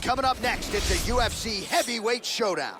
coming up next, it's a UFC heavyweight showdown.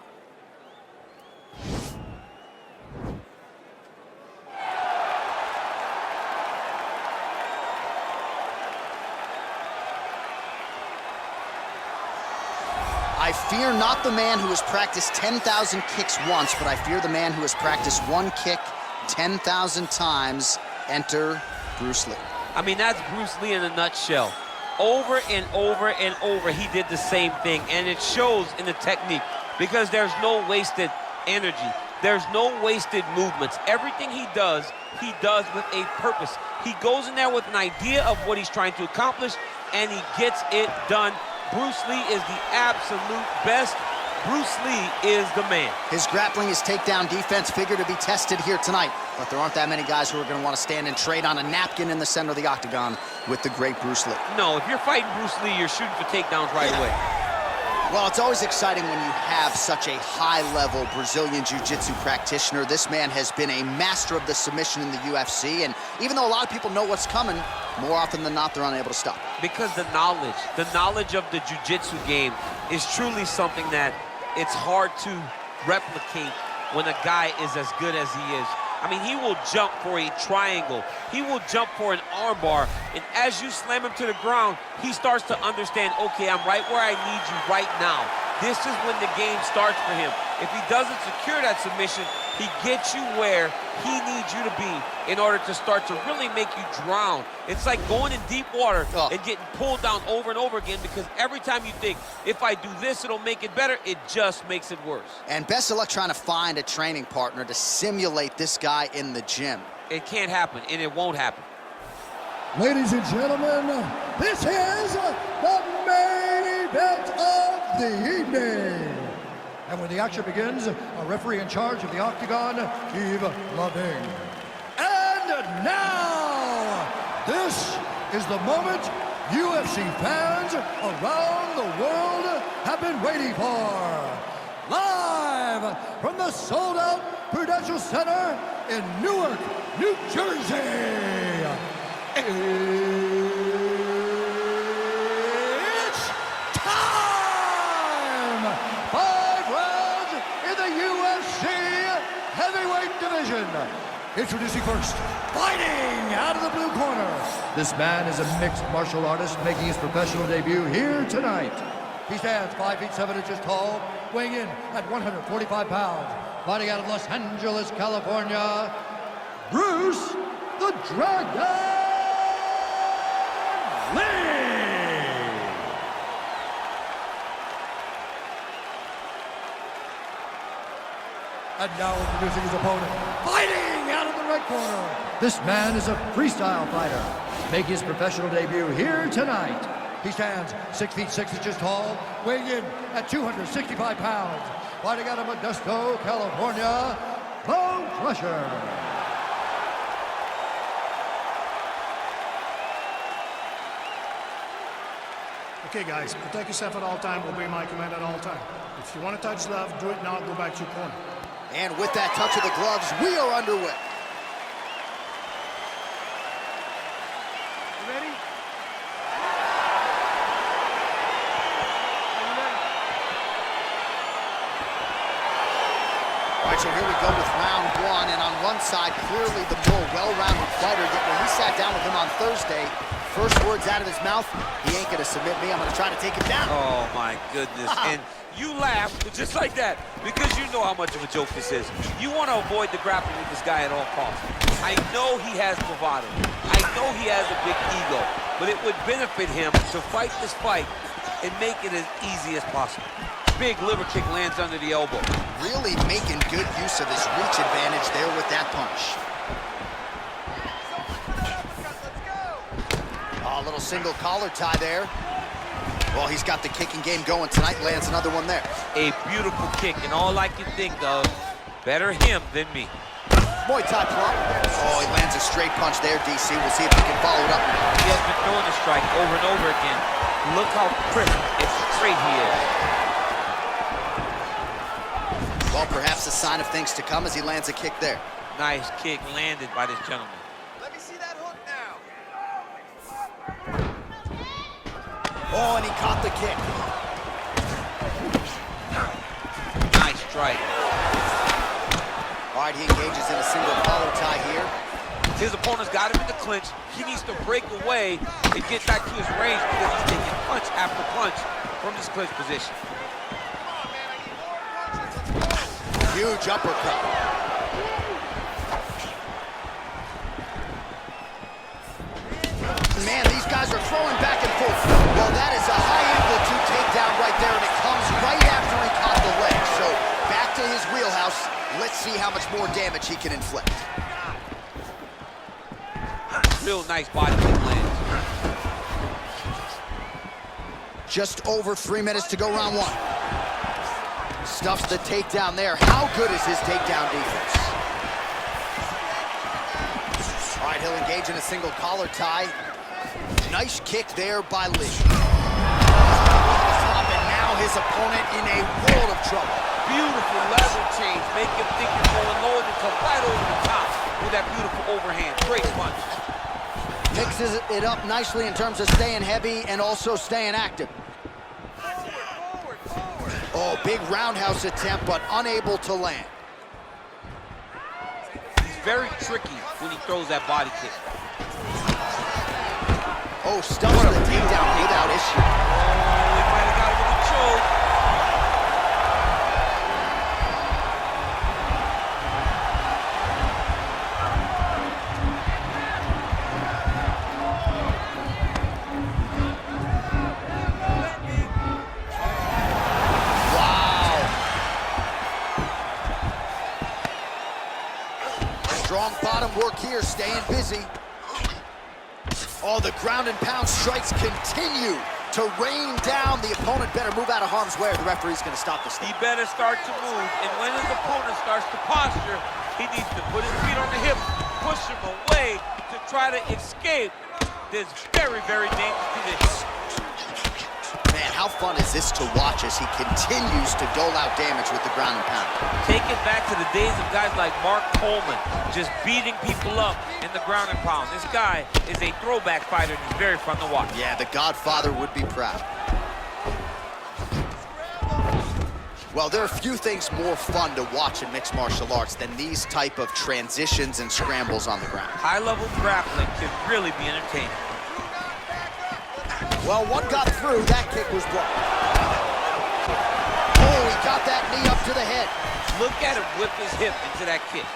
I fear not the man who has practiced 10,000 kicks once, but I fear the man who has practiced one kick 10,000 times. Enter Bruce Lee. I mean, that's Bruce Lee in a nutshell. Over and over and over, he did the same thing, and it shows in the technique because there's no wasted energy. There's no wasted movements. Everything he does with a purpose. He goes in there with an idea of what he's trying to accomplish, and he gets it done. Bruce Lee is the absolute best. Bruce Lee is the man. His grappling, his takedown defense figure to be tested here tonight, but there aren't that many guys who are going to want to stand and trade on a napkin in the center of the octagon with the great Bruce Lee. No, if you're fighting Bruce Lee, you're shooting for takedowns right away. Well, it's always exciting when you have such a high-level Brazilian Jiu-Jitsu practitioner. This man has been a master of the submission in the UFC, and even though a lot of people know what's coming, more often than not, they're unable to stop. Because the knowledge of the Jiu-Jitsu game is truly something that it's hard to replicate when a guy is as good as he is. I mean, he will jump for a triangle. He will jump for an armbar. And as you slam him to the ground, he starts to understand, okay, I'm right where I need you right now. This is when the game starts for him. If he doesn't secure that submission, he gets you where he needs you to be in order to start to really make you drown. It's like going in deep water and getting pulled down over and over again, because every time you think, if I do this, it'll make it better, it just makes it worse. And best of luck trying to find a training partner to simulate this guy in the gym. It can't happen, and it won't happen. Ladies and gentlemen, this is the main event of the evening. And when the action begins, a referee in charge of the octagon, Yves Lavigne. And now, this is the moment UFC fans around the world have been waiting for. Live from the sold-out Prudential Center in Newark, New Jersey. It's time! 5 rounds in the UFC heavyweight division. Introducing first, fighting out of the blue corner. This man is a mixed martial artist making his professional debut here tonight. He stands 5 feet 7 inches tall, weighing in at 145 pounds. Fighting out of Los Angeles, California, Bruce the Dragon Lee! And now introducing his opponent, fighting out of the right corner. This man is a freestyle fighter, making his professional debut here tonight. He stands 6 feet 6 inches tall, weighing in at 265 pounds. Fighting out of Modesto, California, Bone Crusher. Okay, guys, protect yourself at all time, obey my command at all time. If you want to touch love, do it now, go back to your corner. And with that touch of the gloves, we are underway. You ready? All right, so here we go with round one, and on one side, clearly the more well-rounded fighter, yet when we sat down with him on Thursday, first words out of his mouth, he ain't gonna submit me, I'm gonna try to take him down. Oh my goodness, and you laugh just like that because you know how much of a joke this is. You want to avoid the grappling with this guy at all costs. I know he has bravado. I know he has a big ego, but it would benefit him to fight this fight and make it as easy as possible. Big liver kick lands under the elbow. Really making good use of his reach advantage there with that punch. Oh, a little single collar tie there. Well, he's got the kicking game going tonight. Lands another one there. A beautiful kick, and all I can think of, better him than me. Muay Thai plum. Oh, he lands a straight punch there, DC. We'll see if he can follow it up. He has been throwing the strike over and over again. Look how crisp and straight he is. Well, perhaps a sign of things to come as he lands a kick there. Nice kick landed by this gentleman. Let me see that hook now. Oh, and he caught the kick. strike. All right, he engages in a single collar tie here. His opponent's got him in the clinch. He needs to break away and get back to his range because he's taking punch after punch from this clinch position. Huge uppercut. Man, these guys are throwing back and forth. Well, that is a high amplitude takedown right there, and it comes right after he caught the leg. So back to his wheelhouse. Let's see how much more damage he can inflict. Real nice body kick lands. Just over 3 minutes to go round one. Stuffs the takedown there. How good is his takedown defense? All right, he'll engage in a single collar tie. Nice kick there by Lee. And now his opponent in a world of trouble. Beautiful level change. Make him think you're going low and come right over the top with that beautiful overhand. Great punch. Mixes it up nicely in terms of staying heavy and also staying active. Oh, big roundhouse attempt, but unable to land. He's very tricky when he throws that body kick. Oh, stuffs the takedown without issue. Oh, he might have got him with a choke. Strong bottom work here, staying busy. Oh, the ground and pound strikes continue to rain down. The opponent better move out of harm's way or the referee's gonna stop this thing. He better start to move, and when his opponent starts to posture, he needs to put his feet on the hip, push him away to try to escape this very, very dangerous position. Man, how fun is this to watch as he continues to dole out damage with the ground and pound? Take it back to the days of guys like Mark Coleman, just beating people up in the ground and pound. This guy is a throwback fighter, and he's very fun to watch. Yeah, the Godfather would be proud. Well, there are few things more fun to watch in mixed martial arts than these type of transitions and scrambles on the ground. High-level grappling can really be entertaining. Well, one got through. That kick was blocked. Oh, he got that knee up to the head. Look at him whip his hip into that kick.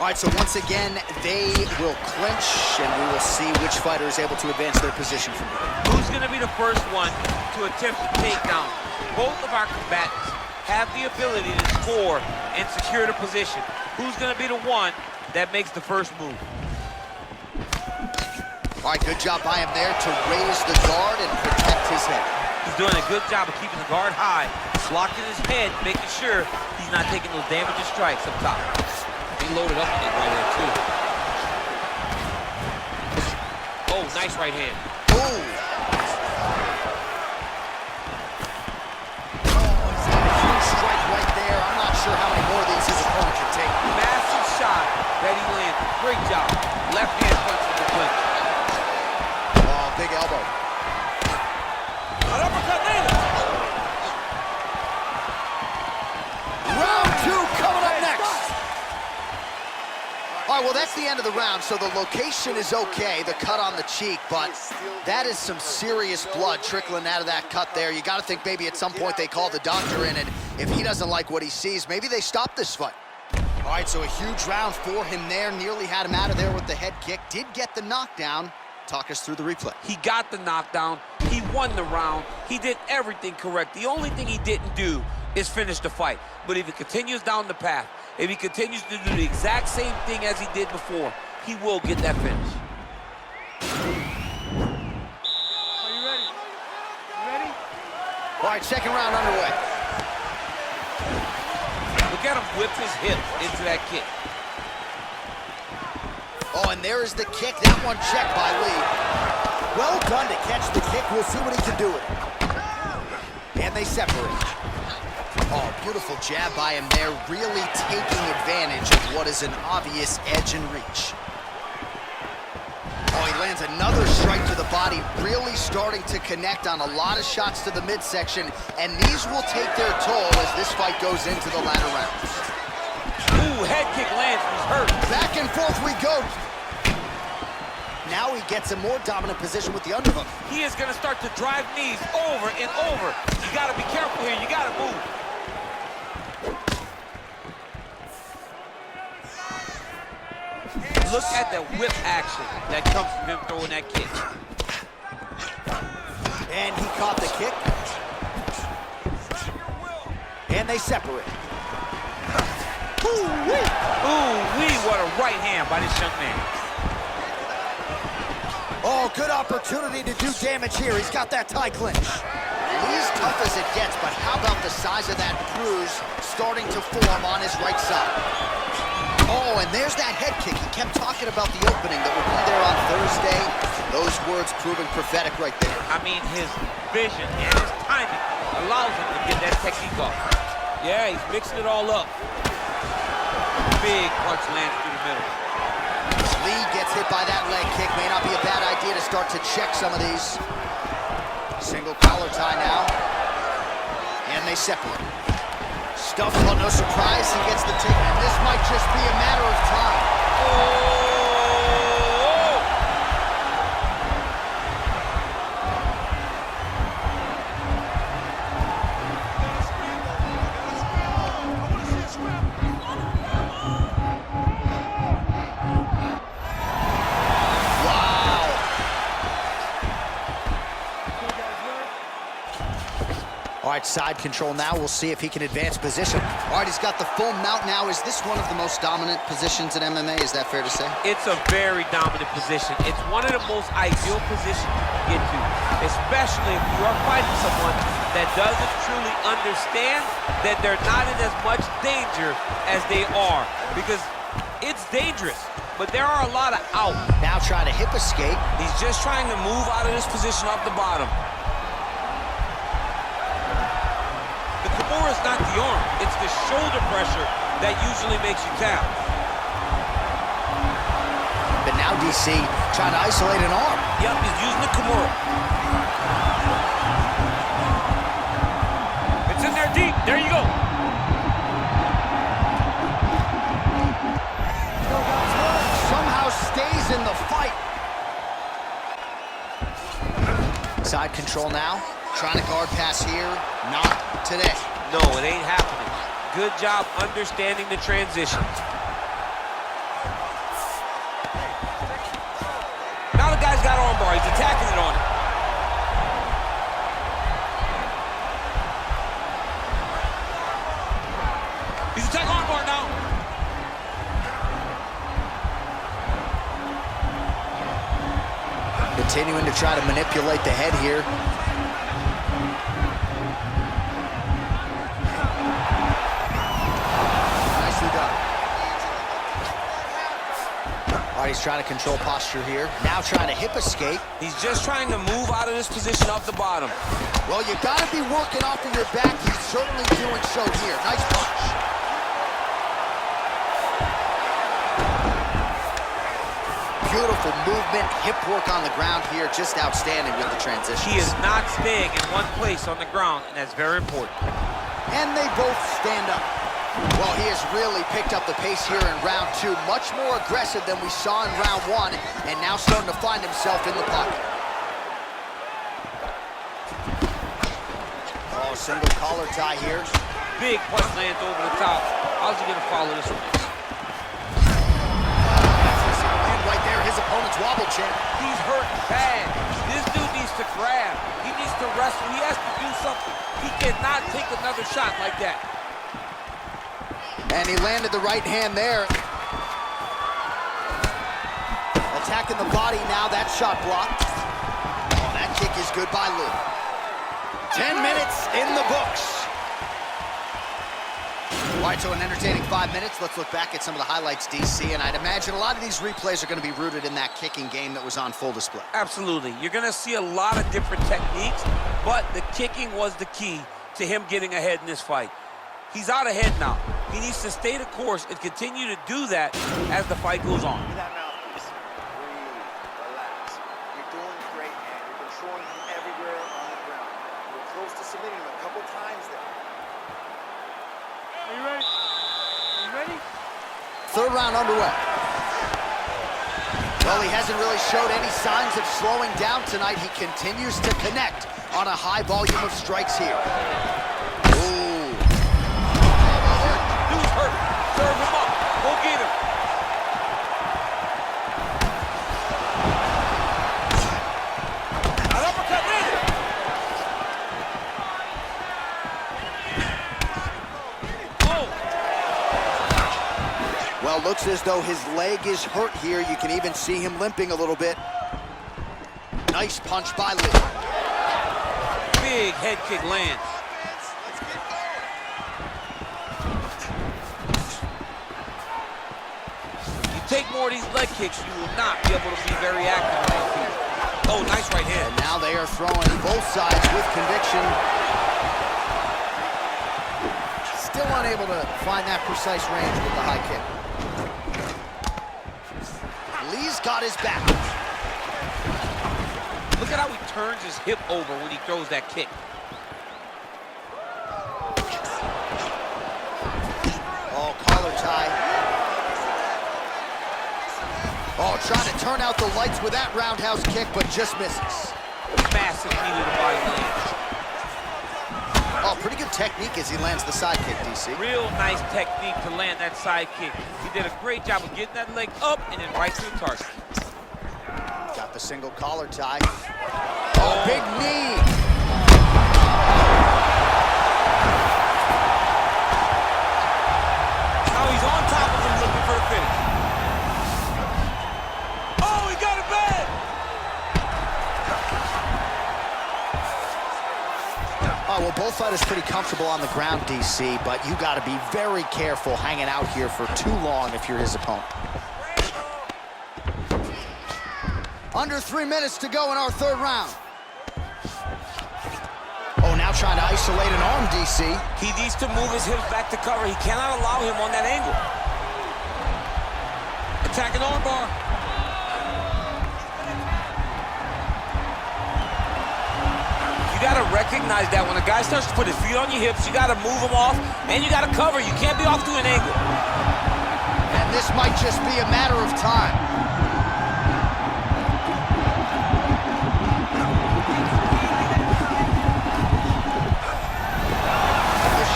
All right, so once again, they will clinch, and we will see which fighter is able to advance their position from here. Who's going to be the first one to attempt to take down? Both of our combatants have the ability to score and secure the position. Who's going to be the one that makes the first move? All right, good job by him there to raise the guard and protect his head. He's doing a good job of keeping the guard high, blocking his head, making sure he's not taking those damaging strikes up top. He loaded up on it right there, too. Oh, nice right hand. Oh! Huge strike right there. I'm not sure how many more of these his opponent can take. Massive shot that he landed. Great job. Left hand punch with the clinch. Big elbow. An uppercut landed. Round two coming up next. All right, well, that's the end of the round, so the location is okay, the cut on the cheek, but that is some serious blood trickling out of that cut there. You got to think maybe at some point they call the doctor in, and if he doesn't like what he sees, maybe they stop this fight. All right, so a huge round for him there. Nearly had him out of there with the head kick. Did get the knockdown. Talk us through the replay. He got the knockdown. He won the round. He did everything correct. The only thing he didn't do is finish the fight. But if he continues down the path, if he continues to do the exact same thing as he did before, he will get that finish. Are you ready? You ready? All right, second round underway. Look at him whip his hip into that kick. Oh, and there is the kick. That one checked by Lee. Well done to catch the kick. We'll see what he can do with it. And they separate. Oh, beautiful jab by him there, really taking advantage of what is an obvious edge and reach. Oh, he lands another strike to the body, really starting to connect on a lot of shots to the midsection, and these will take their toll as this fight goes into the latter rounds. Ooh, head kick lands, he's hurt. Back and forth we go. Now he gets a more dominant position with the underhook. He is gonna start to drive knees over and over. You gotta be careful here, you gotta move. Look at the whip action that comes from him throwing that kick. And he caught the kick. And they separate. Ooh-wee! Ooh-wee, what a right hand by this young man. Oh, good opportunity to do damage here. He's got that tie clinch. Lee's tough as it gets, but how about the size of that bruise starting to form on his right side? Oh, and there's that head kick. He kept talking about the opening that would be there on Thursday. Those words proving prophetic right there. I mean, his vision and his timing allows him to get that technique off. Yeah, he's mixing it all up. Big punch lands through the middle. Lee gets hit by that leg kick. May not be a bad idea to start to check some of these. Single collar tie now. And they separate. Stuff, well, no surprise, he gets the takedown. This might just be a matter of time. Oh! All right, side control now. We'll see if he can advance position. All right, he's got the full mount now. Is this one of the most dominant positions in MMA? Is that fair to say? It's a very dominant position. It's one of the most ideal positions you can get to, especially if you are fighting someone that doesn't truly understand that they're not in as much danger as they are, because it's dangerous, but there are a lot of outs. Now trying to hip escape. He's just trying to move out of this position off the bottom. It's not the arm, it's the shoulder pressure that usually makes you tap. But now DC trying to isolate an arm. Yep, he's using the Kimura. It's in there deep, there you go. Somehow stays in the fight. Side control now, trying to guard pass here, not today. No, it ain't happening. Good job understanding the transition. Now the guy's got armbar. He's attacking it on him. He's attacking armbar now. Continuing to try to manipulate the head here. He's trying to control posture here. Now trying to hip escape. He's just trying to move out of this position off the bottom. Well, you got to be working off of your back. He's certainly doing so here. Nice punch. Beautiful movement, hip work on the ground here. Just outstanding with the transition. He is not staying in one place on the ground, and that's very important. And they both stand up. Well, he has really picked up the pace here in round two. Much more aggressive than we saw in round one, and now starting to find himself in the pocket. Oh, single collar tie here. Big punch lands over the top. How's he gonna follow this one? And right there, his opponent's wobble champ. He's hurt bad. This dude needs to grab. He needs to wrestle. He has to do something. He cannot take another shot like that. And he landed the right hand there. Attacking the body now, that shot blocked. Oh, that kick is good by Lee. 10 minutes in the books. All right, so an entertaining 5 minutes. Let's look back at some of the highlights, DC, and I'd imagine a lot of these replays are going to be rooted in that kicking game that was on full display. Absolutely. You're going to see a lot of different techniques, but the kicking was the key to him getting ahead in this fight. He's out ahead now. He needs to stay the course and continue to do that as the fight goes on. third round underway. Well, he hasn't really showed any signs of slowing down tonight. He continues to connect on a high volume of strikes here. Ooh. Dude's hurt. Serve him up. Go get him. An uppercut in. Oh. Well, looks as though his leg is hurt here. You can even see him limping a little bit. Nice punch by Lee. Big head kick lands. You take more of these leg kicks, you will not be able to be very active on your feet. Oh, nice right hand. And now they are throwing both sides with conviction. Still unable to find that precise range with the high kick. Lee's got his back. Look at how he turns his hip over when he throws that kick. Oh, collar tie. Oh, trying to turn out the lights with that roundhouse kick, but just misses. Massive knee to the body lands. Oh, pretty good technique as he lands the side kick, DC. Real nice technique to land that side kick. He did a great job of getting that leg up and then right to the target. Got the single collar tie. Oh, big knee. Now he's on top of him looking for the finish. Oh, he got it bad. Oh, well, both fighters pretty comfortable on the ground, DC, but you got to be very careful hanging out here for too long if you're his opponent. Under 3 minutes to go in our third round. Oh, now trying to isolate an arm, DC. He needs to move his hips back to cover. He cannot allow him on that angle. Attacking armbar. You got to recognize that when a guy starts to put his feet on your hips, you got to move him off, and you got to cover. You can't be off to an angle. And this might just be a matter of time.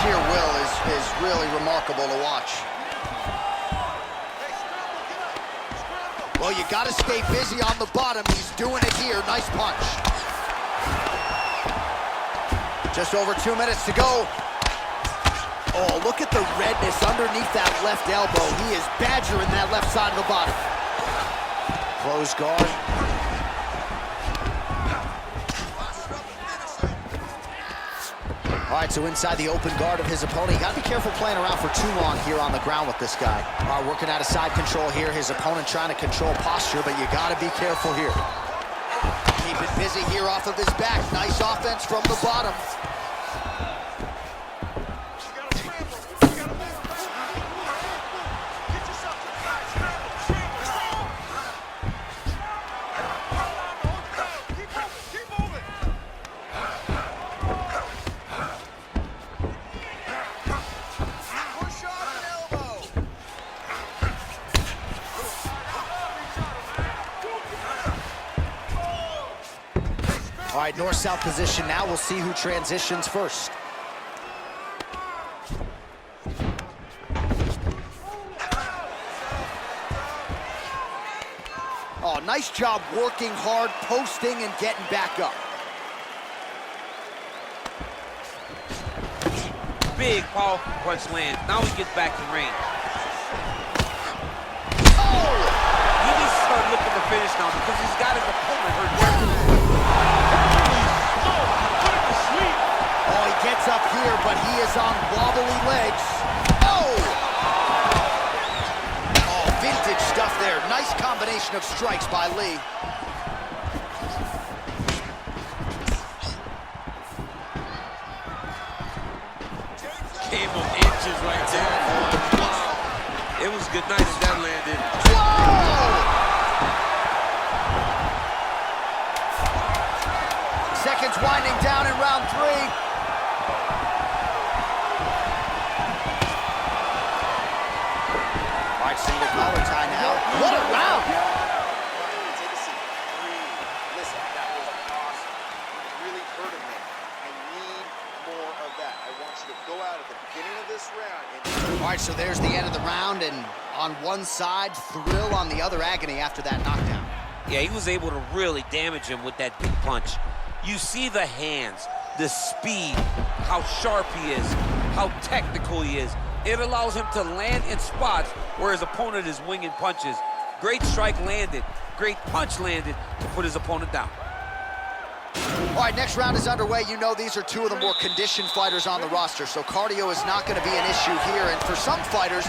Sheer will is really remarkable to watch. Well, you got to stay busy on the bottom. He's doing it here. Nice punch. Just over 2 minutes to go. Oh, look at the redness underneath that left elbow. He is badgering that left side of the body. Closed guard. All right, so inside the open guard of his opponent. You got to be careful playing around for too long here on the ground with this guy. All right, working out of side control here. His opponent trying to control posture, but you got to be careful here. Keep it busy here off of his back. Nice offense from the bottom. All right, north-south position now. We'll see who transitions first. Oh, nice job working hard, posting, and getting back up. Big, powerful punch lands. Now he gets back in range. Oh! He needs to start looking to finish now because he's got his opponent hurt. Oh, he gets up here, but he is on wobbly legs. Oh! Oh, vintage stuff there. Nice combination of strikes by Lee. Came on inches right there. Wow. It was good night as that landed. Whoa! Seconds winding down in round 3. All right, so What a round! Take a seat. Breathe. Listen, that was awesome. You really hurted me. I need more of that. I want you to go out at the beginning of this round and... All right, so there's the end of the round, and on one side, thrill, on the other, agony after that knockdown. Yeah, he was able to really damage him with that big punch. You see the hands, the speed, how sharp he is, how technical he is. It allows him to land in spots where his opponent is winging punches. Great strike landed, great punch landed to put his opponent down. All right, next round is underway. You know these are two of the more conditioned fighters on the roster, so cardio is not going to be an issue here. And for some fighters,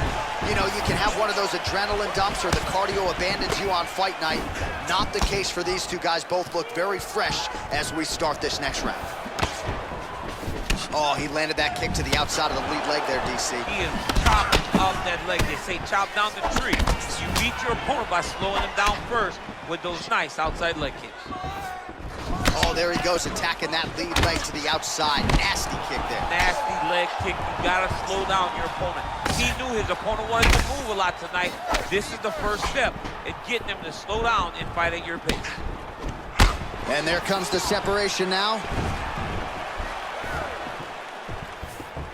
you know, you can have one of those adrenaline dumps or the cardio abandons you on fight night. Not the case for these two guys. Both look very fresh as we start this next round. Oh, he landed that kick to the outside of the lead leg there, DC. He is chopping up that leg. They say chop down the tree. You beat your opponent by slowing him down first with those nice outside leg kicks. Oh, there he goes, attacking that lead leg to the outside. Nasty kick there. Nasty leg kick. You gotta slow down your opponent. He knew his opponent wanted to move a lot tonight. This is the first step in getting him to slow down and fight at your pace. And there comes the separation now.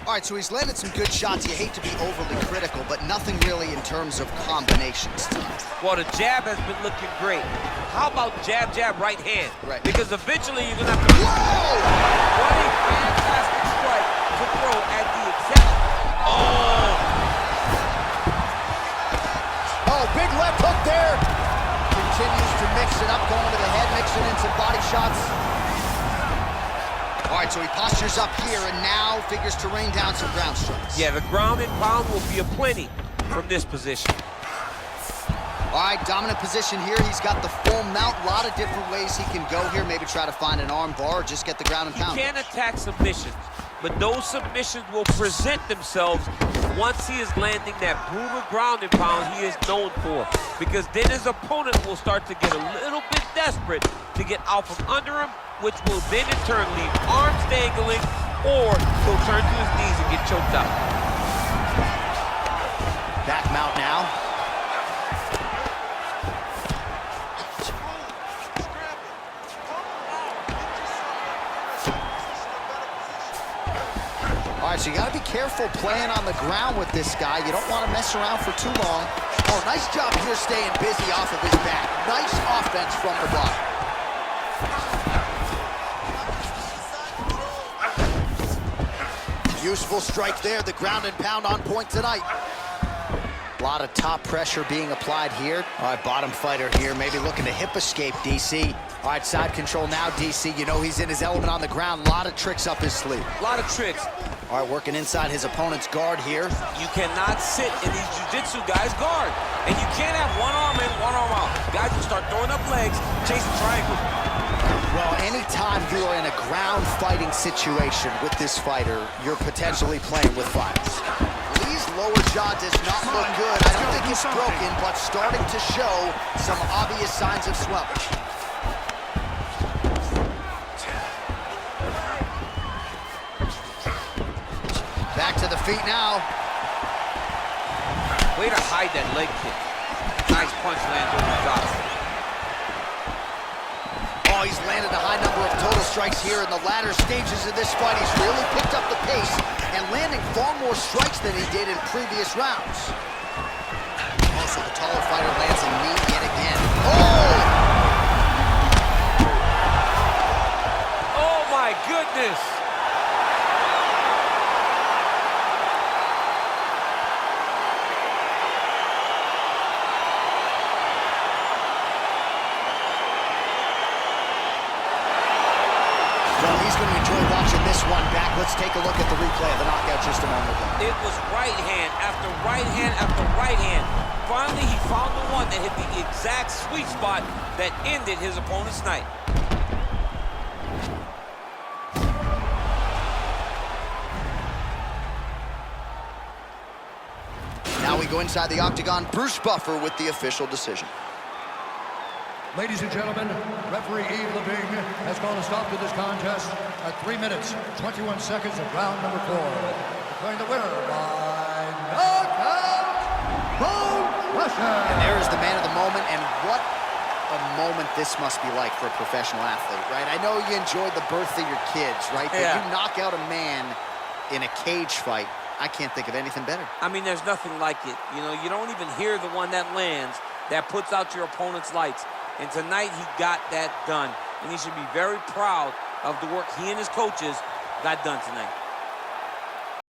All right, so he's landed some good shots. You hate to be overly critical, but nothing really in terms of combinations tonight. Well, the jab has been looking great. How about jab, jab, right hand? Right. Because eventually you're gonna have to... Whoa! What a fantastic strike to throw at the exact... Oh, big left hook there. Continues to mix it up, going to the head, mixing in some body shots. All right, so he postures up here and now figures to rain down some ground strikes. Yeah, the ground and pound will be aplenty from this position. All right, dominant position here. He's got the full mount. A lot of different ways he can go here. Maybe try to find an arm bar or just get the ground and pound. He can attack submissions, but those submissions will present themselves once he is landing that brutal ground and pound he is known for. Because then his opponent will start to get a little bit desperate to get out from under him, which will then in turn leave arms dangling, or he'll turn to his knees and get choked out. Back mount now. All right, so you got to be careful playing on the ground with this guy. You don't want to mess around for too long. Oh, nice job here staying busy off of his back. Nice offense from the bottom. Useful strike there. The ground and pound on point tonight. A lot of top pressure being applied here. All right, bottom fighter here, maybe looking to hip escape, DC. All right, side control now, DC. You know he's in his element on the ground. A lot of tricks up his sleeve. A lot of tricks. All right, working inside his opponent's guard here. You cannot sit in these jiu-jitsu guys' guard. And you can't have one arm in, one arm out. Guys will start throwing up legs, chasing triangles. Well, anytime you are in a ground fighting situation with this fighter, you're potentially playing with fire. Lee's lower jaw does not look good. I don't think it's broken, but starting to show some obvious signs of swelling. Back to the feet now. Way to hide that leg kick. Nice punch lands over the top. Oh, he's landed a high number of total strikes here in the latter stages of this fight. He's really picked up the pace and landing far more strikes than he did in previous rounds. Also, the taller fighter lands a knee yet again. Oh! Oh my goodness! Well, he's going to enjoy watching this one back. Let's take a look at the replay of the knockout just a moment ago. It was right hand after right hand after right hand. Finally, he found the one that hit the exact sweet spot that ended his opponent's night. Now we go inside the octagon. Bruce Buffer with the official decision. Ladies and gentlemen, referee Yves Levine has called a stop to this contest at 3 minutes, 21 seconds of round number 4. Declaring the winner by knockout, And there is the man of the moment, and what a moment this must be like for a professional athlete, right? I know you enjoyed the birth of your kids, right? But you knock out a man in a cage fight, I can't think of anything better. I mean, there's nothing like it. You know, you don't even hear the one that lands, that puts out your opponent's lights. And tonight, he got that done. And he should be very proud of the work he and his coaches got done tonight.